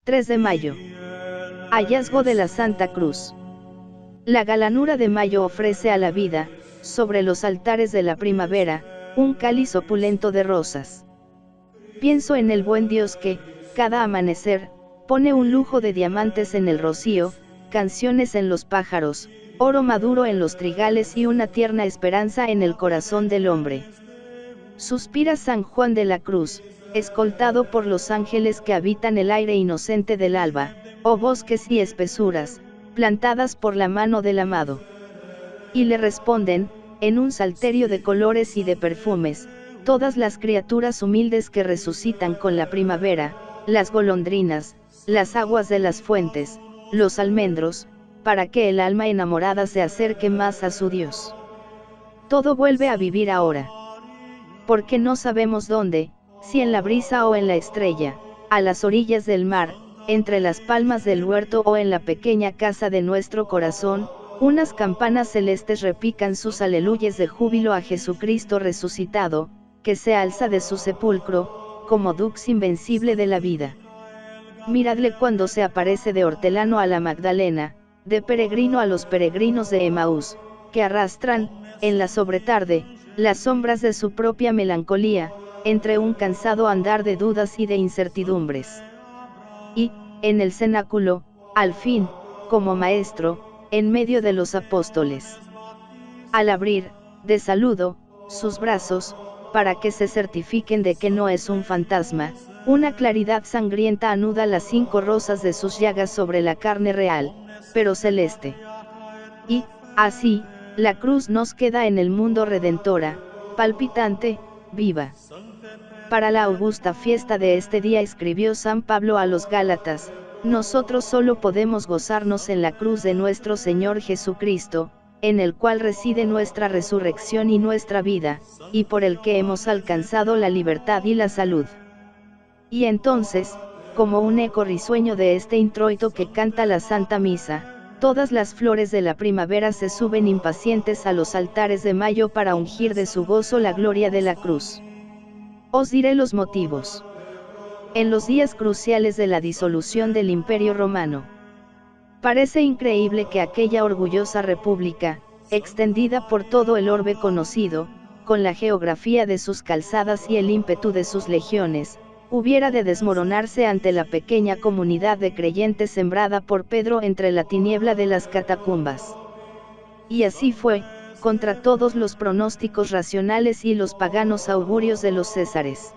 3 de mayo. Hallazgo de la Santa Cruz. La galanura de mayo ofrece a la vida, sobre los altares de la primavera, un cáliz opulento de rosas. Pienso en el buen Dios que, cada amanecer, pone un lujo de diamantes en el rocío, canciones en los pájaros, oro maduro en los trigales y una tierna esperanza en el corazón del hombre. Suspira San Juan de la Cruz, escoltado por los ángeles que habitan el aire inocente del alba, oh bosques y espesuras, plantadas por la mano del amado. Y le responden, en un salterio de colores y de perfumes, todas las criaturas humildes que resucitan con la primavera, las golondrinas, las aguas de las fuentes, los almendros, para que el alma enamorada se acerque más a su Dios. Todo vuelve a vivir ahora. Porque no sabemos dónde, si en la brisa o en la estrella, a las orillas del mar, entre las palmas del huerto o en la pequeña casa de nuestro corazón, unas campanas celestes repican sus aleluyes de júbilo a Jesucristo resucitado, que se alza de su sepulcro, como dux invencible de la vida. Miradle cuando se aparece de hortelano a la Magdalena, de peregrino a los peregrinos de Emaús, que arrastran, en la sobretarde, las sombras de su propia melancolía, entre un cansado andar de dudas y de incertidumbres. Y, en el cenáculo, al fin, como maestro, en medio de los apóstoles. Al abrir, de saludo, sus brazos, para que se certifiquen de que no es un fantasma, una claridad sangrienta anuda las 5 rosas de sus llagas sobre la carne real, pero celeste. Y, así, la cruz nos queda en el mundo redentora, palpitante, viva. Para la augusta fiesta de este día escribió San Pablo a los Gálatas, nosotros solo podemos gozarnos en la cruz de nuestro Señor Jesucristo, en el cual reside nuestra resurrección y nuestra vida, y por el que hemos alcanzado la libertad y la salud. Y entonces, como un eco risueño de este introito que canta la Santa Misa, todas las flores de la primavera se suben impacientes a los altares de mayo para ungir de su gozo la gloria de la cruz. Os diré los motivos. En los días cruciales de la disolución del Imperio Romano, parece increíble que aquella orgullosa república, extendida por todo el orbe conocido, con la geografía de sus calzadas y el ímpetu de sus legiones, hubiera de desmoronarse ante la pequeña comunidad de creyentes sembrada por Pedro entre la tiniebla de las catacumbas. Y así fue, contra todos los pronósticos racionales y los paganos augurios de los césares.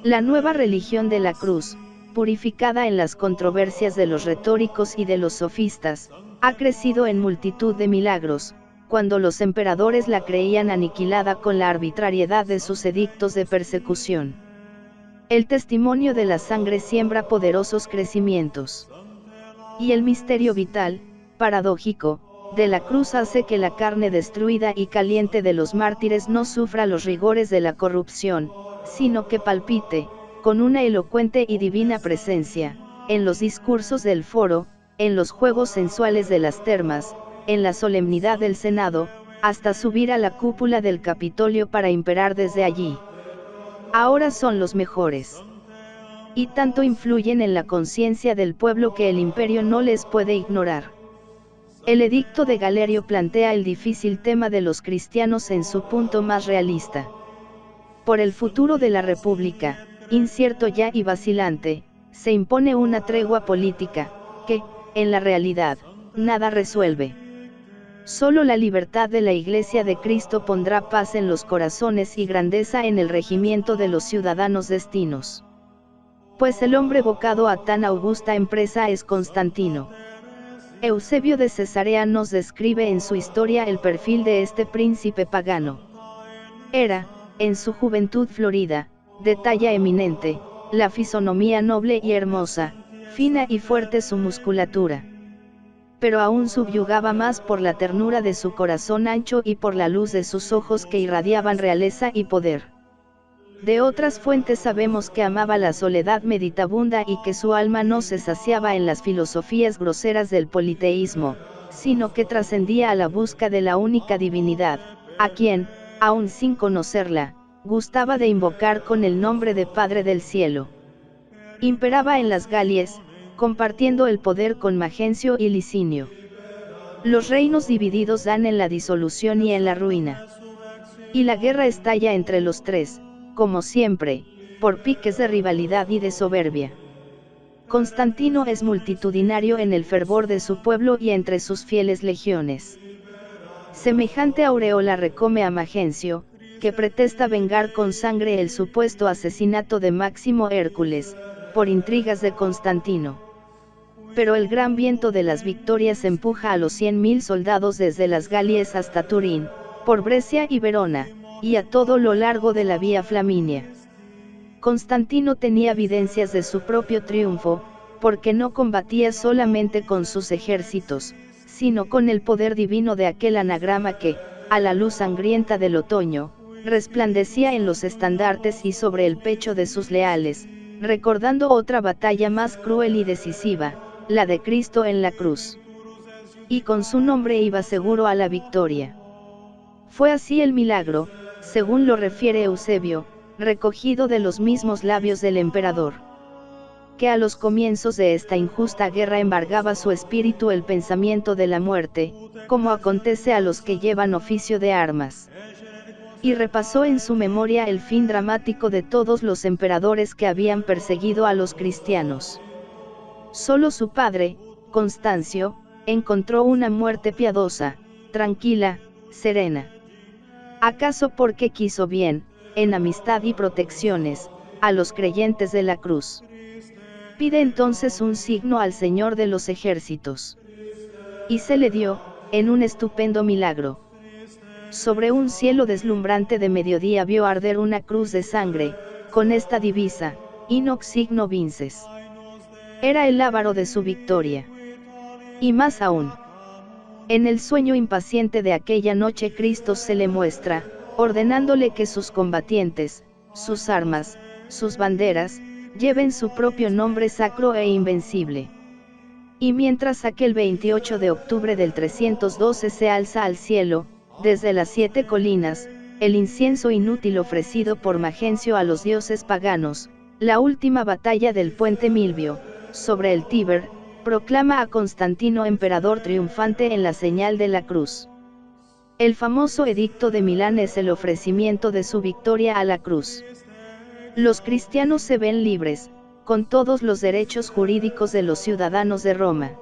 La nueva religión de la cruz, purificada en las controversias de los retóricos y de los sofistas, ha crecido en multitud de milagros, cuando los emperadores la creían aniquilada con la arbitrariedad de sus edictos de persecución. El testimonio de la sangre siembra poderosos crecimientos. Y el misterio vital, paradójico, de la cruz hace que la carne destruida y caliente de los mártires no sufra los rigores de la corrupción, sino que palpite, con una elocuente y divina presencia, en los discursos del foro, en los juegos sensuales de las termas, en la solemnidad del Senado, hasta subir a la cúpula del Capitolio para imperar desde allí. Ahora son los mejores. Y tanto influyen en la conciencia del pueblo que el imperio no les puede ignorar. El edicto de Galerio plantea el difícil tema de los cristianos en su punto más realista. Por el futuro de la República, incierto ya y vacilante, se impone una tregua política, que, en la realidad, nada resuelve. Solo la libertad de la Iglesia de Cristo pondrá paz en los corazones y grandeza en el regimiento de los ciudadanos destinos. Pues el hombre vocado a tan augusta empresa es Constantino. Eusebio de Cesarea nos describe en su historia el perfil de este príncipe pagano. Era, en su juventud florida, de talla eminente, la fisonomía noble y hermosa, fina y fuerte su musculatura. Pero aún subyugaba más por la ternura de su corazón ancho y por la luz de sus ojos que irradiaban realeza y poder. De otras fuentes sabemos que amaba la soledad meditabunda y que su alma no se saciaba en las filosofías groseras del politeísmo, sino que trascendía a la busca de la única divinidad, a quien, aun sin conocerla, gustaba de invocar con el nombre de Padre del Cielo. Imperaba en las Galies, compartiendo el poder con Magencio y Licinio. Los reinos divididos dan en la disolución y en la ruina. Y la guerra estalla entre los tres, como siempre, por piques de rivalidad y de soberbia. Constantino es multitudinario en el fervor de su pueblo y entre sus fieles legiones. Semejante aureola recome a Magencio, que pretesta vengar con sangre el supuesto asesinato de Máximo Hércules, por intrigas de Constantino. Pero el gran viento de las victorias empuja a los 100.000 soldados desde las Galies hasta Turín, por Brescia y Verona, y a todo lo largo de la vía Flaminia. Constantino tenía evidencias de su propio triunfo, porque no combatía solamente con sus ejércitos, sino con el poder divino de aquel anagrama que, a la luz sangrienta del otoño, resplandecía en los estandartes y sobre el pecho de sus leales, recordando otra batalla más cruel y decisiva, la de Cristo en la cruz. Y con su nombre iba seguro a la victoria. Fue así el milagro, según lo refiere Eusebio, recogido de los mismos labios del emperador, que a los comienzos de esta injusta guerra embargaba su espíritu el pensamiento de la muerte, como acontece a los que llevan oficio de armas. Y repasó en su memoria el fin dramático de todos los emperadores que habían perseguido a los cristianos. Solo su padre, Constancio, encontró una muerte piadosa, tranquila, serena. ¿Acaso porque quiso bien, en amistad y protecciones, a los creyentes de la cruz? Pide entonces un signo al Señor de los ejércitos. Y se le dio, en un estupendo milagro. Sobre un cielo deslumbrante de mediodía vio arder una cruz de sangre, con esta divisa, Inox signo vinces. Era el lábaro de su victoria. Y más aún. En el sueño impaciente de aquella noche Cristo se le muestra, ordenándole que sus combatientes, sus armas, sus banderas, lleven su propio nombre sacro e invencible. Y mientras aquel 28 de octubre del 312 se alza al cielo, desde las 7 colinas, el incienso inútil ofrecido por Magencio a los dioses paganos, la última batalla del puente Milvio, sobre el Tíber, proclama a Constantino emperador triunfante en la señal de la cruz. El famoso edicto de Milán es el ofrecimiento de su victoria a la cruz. Los cristianos se ven libres, con todos los derechos jurídicos de los ciudadanos de Roma.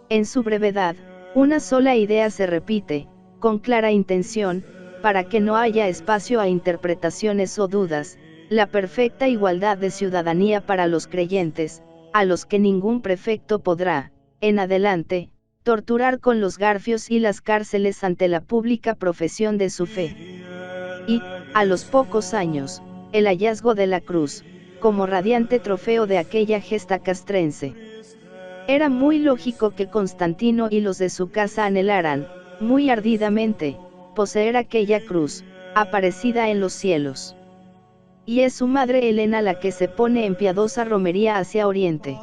En su brevedad, una sola idea se repite, con clara intención, para que no haya espacio a interpretaciones o dudas, la perfecta igualdad de ciudadanía para los creyentes, a los que ningún prefecto podrá, en adelante, torturar con los garfios y las cárceles ante la pública profesión de su fe. Y, a los pocos años, el hallazgo de la cruz, como radiante trofeo de aquella gesta castrense. Era muy lógico que Constantino y los de su casa anhelaran, muy ardidamente, poseer aquella cruz, aparecida en los cielos. Y es su madre Helena la que se pone en piadosa romería hacia Oriente.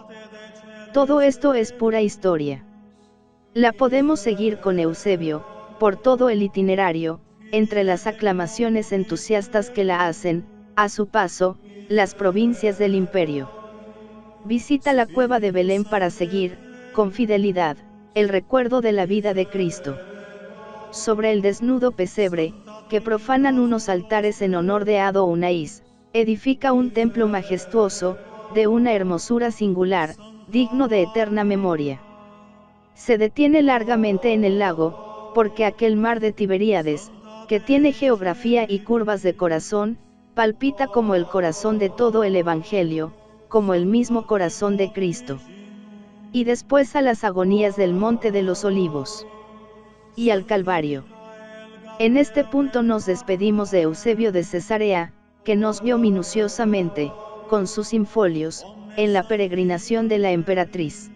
Todo esto es pura historia. La podemos seguir con Eusebio, por todo el itinerario, entre las aclamaciones entusiastas que la hacen, a su paso, las provincias del imperio. Visita la cueva de Belén para seguir, con fidelidad, el recuerdo de la vida de Cristo. Sobre el desnudo pesebre, que profanan unos altares en honor de Adonaís, edifica un templo majestuoso, de una hermosura singular, digno de eterna memoria. Se detiene largamente en el lago, porque aquel mar de Tiberíades, que tiene geografía y curvas de corazón, palpita como el corazón de todo el Evangelio, como el mismo corazón de Cristo. Y después a las agonías del Monte de los Olivos. Y al Calvario. En este punto nos despedimos de Eusebio de Cesarea, que nos vio minuciosamente, con sus infolios, en la peregrinación de la emperatriz.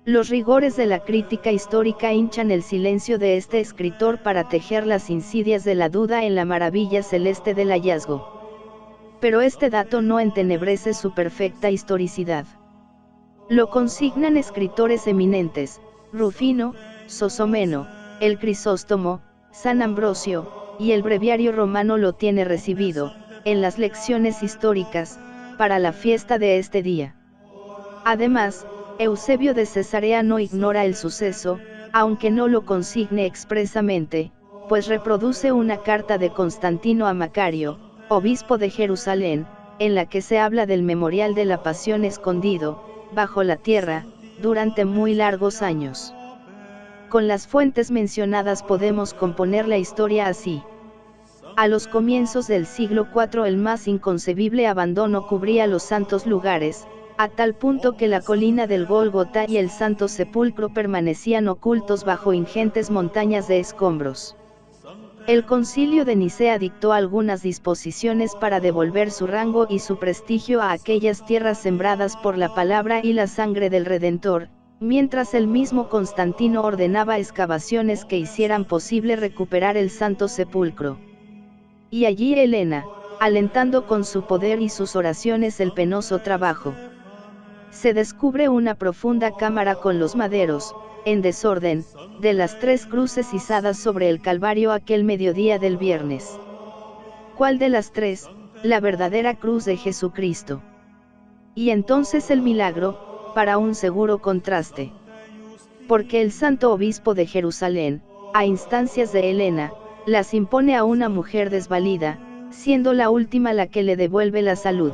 Los rigores de la crítica histórica hinchan el silencio de este escritor para tejer las insidias de la duda en la maravilla celeste del hallazgo. Pero este dato no entenebrece su perfecta historicidad. Lo consignan escritores eminentes, Rufino, Sosomeno, el Crisóstomo, San Ambrosio, y el breviario romano lo tiene recibido, en las lecciones históricas, para la fiesta de este día. Además, Eusebio de Cesarea no ignora el suceso, aunque no lo consigne expresamente, pues reproduce una carta de Constantino a Macario, obispo de Jerusalén, en la que se habla del memorial de la pasión escondido, bajo la tierra, durante muy largos años. Con las fuentes mencionadas podemos componer la historia así. A los comienzos del siglo IV el más inconcebible abandono cubría los santos lugares, a tal punto que la colina del Gólgota y el Santo Sepulcro permanecían ocultos bajo ingentes montañas de escombros. El Concilio de Nicea dictó algunas disposiciones para devolver su rango y su prestigio a aquellas tierras sembradas por la palabra y la sangre del Redentor, mientras el mismo Constantino ordenaba excavaciones que hicieran posible recuperar el Santo Sepulcro. Y allí Helena, alentando con su poder y sus oraciones el penoso trabajo. Se descubre una profunda cámara con los maderos, en desorden, de las 3 cruces izadas sobre el Calvario aquel mediodía del viernes. ¿Cuál de las 3? La verdadera cruz de Jesucristo. Y entonces el milagro, para un seguro contraste. Porque el santo obispo de Jerusalén, a instancias de Helena, las impone a una mujer desvalida, siendo la última la que le devuelve la salud.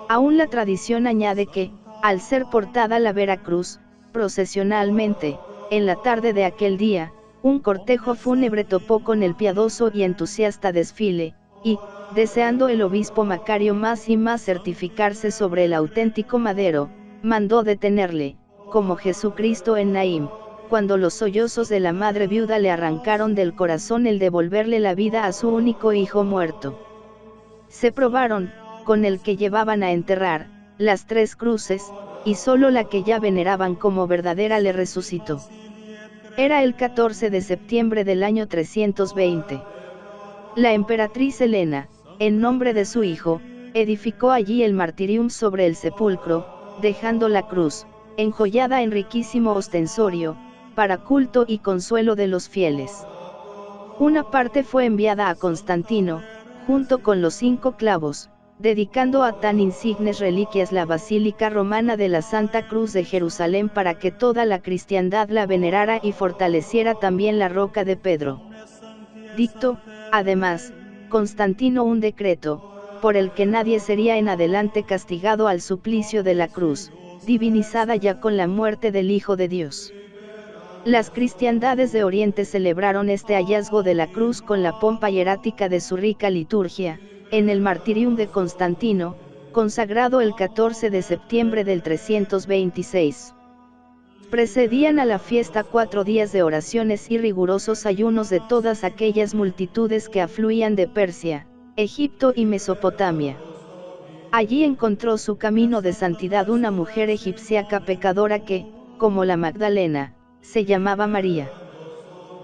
Aún la tradición añade que, al ser portada la Vera Cruz, procesionalmente, en la tarde de aquel día, un cortejo fúnebre topó con el piadoso y entusiasta desfile, y, deseando el obispo Macario más y más certificarse sobre el auténtico madero, mandó detenerle, como Jesucristo en Naim, cuando los sollozos de la madre viuda le arrancaron del corazón el devolverle la vida a su único hijo muerto. Se probaron, con el que llevaban a enterrar, las 3 cruces, y solo la que ya veneraban como verdadera le resucitó. Era el 14 de septiembre del año 320. La emperatriz Helena, en nombre de su hijo, edificó allí el martirium sobre el sepulcro, dejando la cruz, enjollada en riquísimo ostensorio, para culto y consuelo de los fieles. Una parte fue enviada a Constantino, junto con los 5 clavos, dedicando a tan insignes reliquias la Basílica Romana de la Santa Cruz de Jerusalén para que toda la cristiandad la venerara y fortaleciera también la roca de Pedro. Dictó, además, Constantino un decreto, por el que nadie sería en adelante castigado al suplicio de la cruz, divinizada ya con la muerte del Hijo de Dios. Las cristiandades de Oriente celebraron este hallazgo de la cruz con la pompa hierática de su rica liturgia, en el martirium de Constantino, consagrado el 14 de septiembre del 326. Precedían a la fiesta 4 días de oraciones y rigurosos ayunos de todas aquellas multitudes que afluían de Persia, Egipto y Mesopotamia. Allí encontró su camino de santidad una mujer egipciaca pecadora que, como la Magdalena, se llamaba María.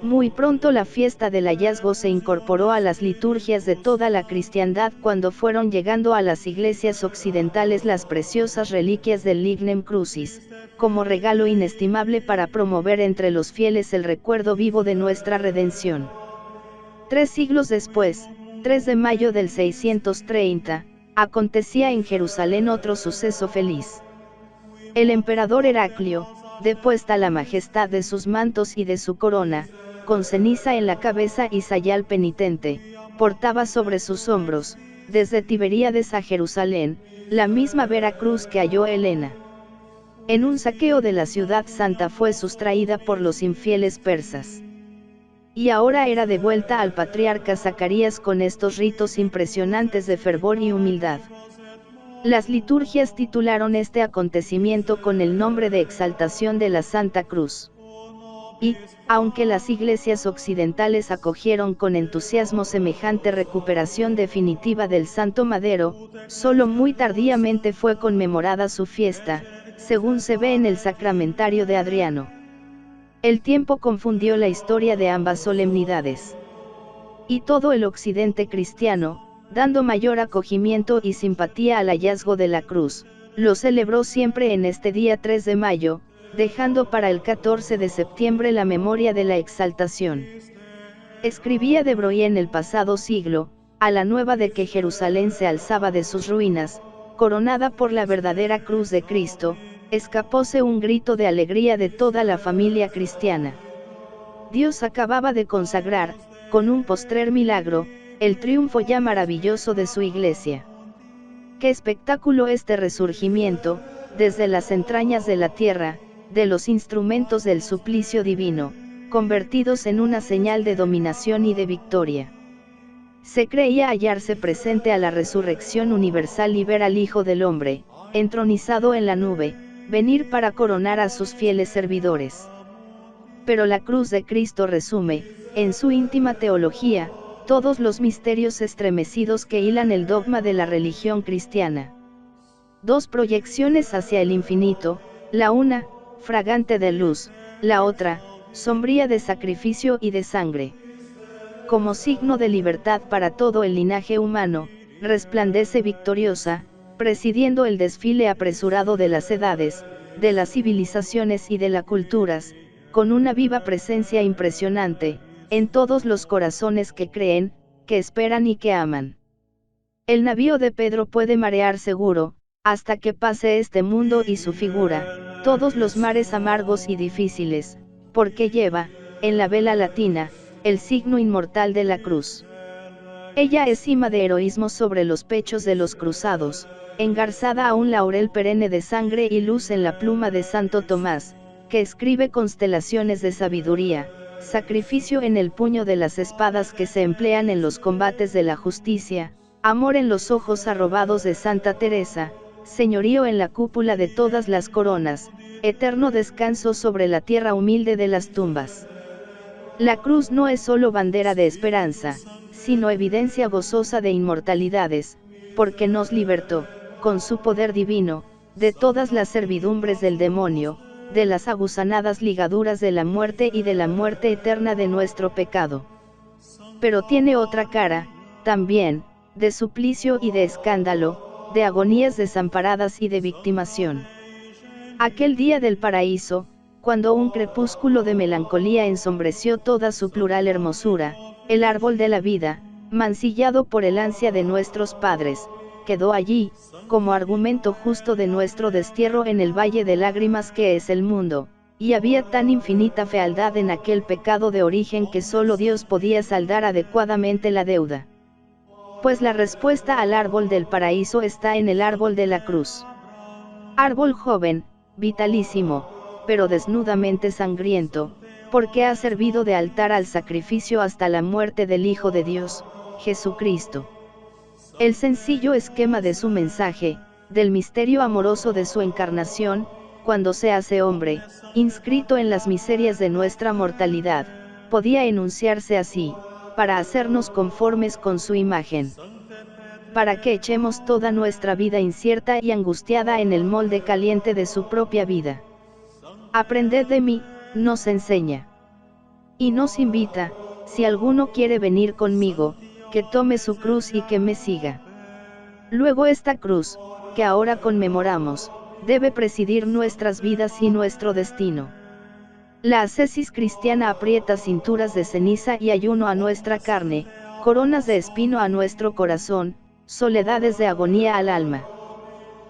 Muy pronto la fiesta del hallazgo se incorporó a las liturgias de toda la cristiandad cuando fueron llegando a las iglesias occidentales las preciosas reliquias del Lignum Crucis, como regalo inestimable para promover entre los fieles el recuerdo vivo de nuestra redención. 3 siglos después, 3 de mayo del 630, acontecía en Jerusalén otro suceso feliz. El emperador Heraclio, depuesta la majestad de sus mantos y de su corona, con ceniza en la cabeza y sayal penitente, portaba sobre sus hombros, desde Tiberíades a Jerusalén, la misma Vera Cruz que halló Helena. En un saqueo de la ciudad santa fue sustraída por los infieles persas. Y ahora era devuelta al patriarca Zacarías con estos ritos impresionantes de fervor y humildad. Las liturgias titularon este acontecimiento con el nombre de exaltación de la Santa Cruz. Y, aunque las iglesias occidentales acogieron con entusiasmo semejante recuperación definitiva del Santo Madero, solo muy tardíamente fue conmemorada su fiesta, según se ve en el Sacramentario de Adriano. El tiempo confundió la historia de ambas solemnidades. Y todo el occidente cristiano, dando mayor acogimiento y simpatía al hallazgo de la cruz, lo celebró siempre en este día 3 de mayo, dejando para el 14 de septiembre la memoria de la exaltación. Escribía de Broglie en el pasado siglo, a la nueva de que Jerusalén se alzaba de sus ruinas, coronada por la verdadera cruz de Cristo, escapóse un grito de alegría de toda la familia cristiana. Dios acababa de consagrar, con un postrer milagro, el triunfo ya maravilloso de su Iglesia. ¡Qué espectáculo este resurgimiento, desde las entrañas de la tierra, de los instrumentos del suplicio divino, convertidos en una señal de dominación y de victoria! Se creía hallarse presente a la resurrección universal y ver al Hijo del Hombre, entronizado en la nube, venir para coronar a sus fieles servidores. Pero la cruz de Cristo resume, en su íntima teología, todos los misterios estremecidos que hilan el dogma de la religión cristiana. Dos proyecciones hacia el infinito, la una, fragante de luz, la otra, sombría de sacrificio y de sangre. Como signo de libertad para todo el linaje humano, resplandece victoriosa, presidiendo el desfile apresurado de las edades, de las civilizaciones y de las culturas, con una viva presencia impresionante, en todos los corazones que creen, que esperan y que aman. El navío de Pedro puede marear seguro, hasta que pase este mundo y su figura, todos los mares amargos y difíciles, porque lleva, en la vela latina, el signo inmortal de la cruz. Ella es cima de heroísmo sobre los pechos de los cruzados, engarzada a un laurel perenne de sangre y luz en la pluma de Santo Tomás, que escribe constelaciones de sabiduría, sacrificio en el puño de las espadas que se emplean en los combates de la justicia, amor en los ojos arrobados de Santa Teresa, señorío en la cúpula de todas las coronas, eterno descanso sobre la tierra humilde de las tumbas. La cruz no es solo bandera de esperanza, sino evidencia gozosa de inmortalidades, porque nos libertó, con su poder divino, de todas las servidumbres del demonio, de las aguzanadas ligaduras de la muerte y de la muerte eterna de nuestro pecado. Pero tiene otra cara, también, de suplicio y de escándalo, de agonías desamparadas y de victimación. Aquel día del paraíso, cuando un crepúsculo de melancolía ensombreció toda su plural hermosura, el árbol de la vida, mancillado por el ansia de nuestros padres, quedó allí, como argumento justo de nuestro destierro en el valle de lágrimas que es el mundo, y había tan infinita fealdad en aquel pecado de origen que solo Dios podía saldar adecuadamente la deuda. Pues la respuesta al árbol del paraíso está en el árbol de la cruz. Árbol joven, vitalísimo, pero desnudamente sangriento, porque ha servido de altar al sacrificio hasta la muerte del Hijo de Dios, Jesucristo. El sencillo esquema de su mensaje, del misterio amoroso de su encarnación, cuando se hace hombre, inscrito en las miserias de nuestra mortalidad, podía enunciarse así, para hacernos conformes con su imagen. Para que echemos toda nuestra vida incierta y angustiada en el molde caliente de su propia vida. Aprended de mí, nos enseña. Y nos invita, si alguno quiere venir conmigo, que tome su cruz y que me siga. Luego esta cruz, que ahora conmemoramos, debe presidir nuestras vidas y nuestro destino. La ascesis cristiana aprieta cinturas de ceniza y ayuno a nuestra carne, coronas de espino a nuestro corazón, soledades de agonía al alma.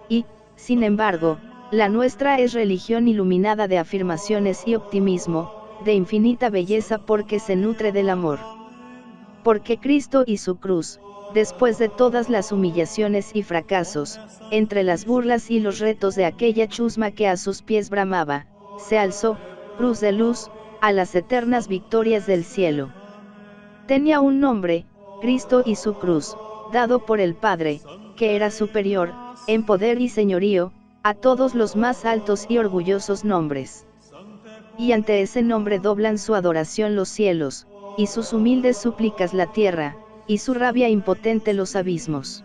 Y, sin embargo, la nuestra es religión iluminada de afirmaciones y optimismo, de infinita belleza porque se nutre del amor. Porque Cristo y su cruz, después de todas las humillaciones y fracasos, entre las burlas y los retos de aquella chusma que a sus pies bramaba, se alzó, cruz de luz, a las eternas victorias del cielo. Tenía un nombre, Cristo y su cruz, dado por el Padre, que era superior, en poder y señorío, a todos los más altos y orgullosos nombres. Y ante ese nombre doblan su adoración los cielos, y sus humildes súplicas la tierra, y su rabia impotente los abismos.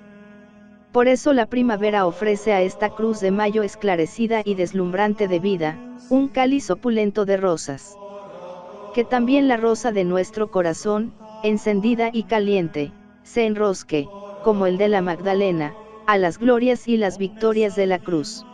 Por eso la primavera ofrece a esta cruz de mayo esclarecida y deslumbrante de vida, un cáliz opulento de rosas. Que también la rosa de nuestro corazón, encendida y caliente, se enrosque, como el de la Magdalena, a las glorias y las victorias de la cruz.